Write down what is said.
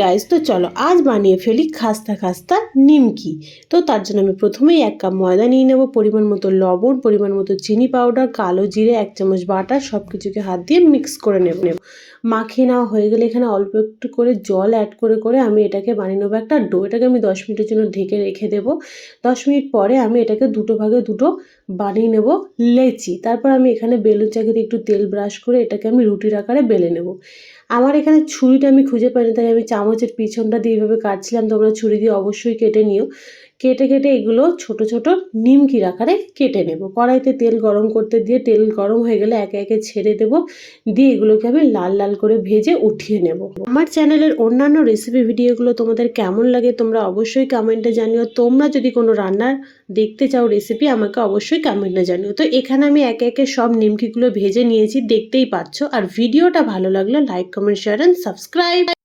Guys, তো চলো আজ বানিয়ে ফেলি খাস্তা খাস্তা নিমকি। তো তার জন্য আমি প্রথমেই 1 কাপ ময়দা নিয়ে নেব, পরিমাণ মতো লবণ, পরিমাণ মতো চিনি পাউডার, কালো জিরে, 1 চামচ বাটার, সব কিছুকে হাত দিয়ে মিক্স করে নেব। মাখিয়ে নেওয়া হয়ে গেলে এখানে অল্প একটু করে জল অ্যাড করে করে আমি এটাকে বানিয়ে নেবো একটা ডো। এটাকে আমি 10 মিনিটের জন্য ঢেকে রেখে দেবো। 10 মিনিট পরে আমি এটাকে দুটো ভাগে দুটো বানিয়ে নেব লেচি। তারপর আমি এখানে বেলুন চাকি দিয়ে একটু তেল ব্রাশ করে এটাকে আমি রুটির আকারে বেলে নেব। আমার এখানে ছুরিটা আমি খুঁজে পাইনি, তাই আমি চামচের পিছনটা দিয়ে এইভাবে কাটছিলাম। তোমরা ছুরি দিয়ে অবশ্যই কেটে নিও। কেটে কেটে এগুলো ছোট ছোট নিমকির আকারে কেটে নেব। কড়াইতে তেল গরম করতে দিয়ে তেল গরম হয়ে গেলে একে একে ছেড়ে দেব, দিয়ে এগুলোকে আমি লাল লাল করে ভেজে উঠিয়ে নেব। আমার চ্যানেলের অন্যান্য রেসিপি ভিডিওগুলো তোমাদের কেমন লাগে তোমরা অবশ্যই কমেন্টে জানিও। তোমরা যদি কোনো রান্নার দেখতে চাও রেসিপি, আমাকে অবশ্যই কমেন্টে জানিও। তো এখানে আমি একে একে সব নিমকিগুলো ভেজে নিয়েছি, দেখতেই পাচ্ছ। আর ভিডিওটা ভালো লাগলে like, comment, share and subscribe.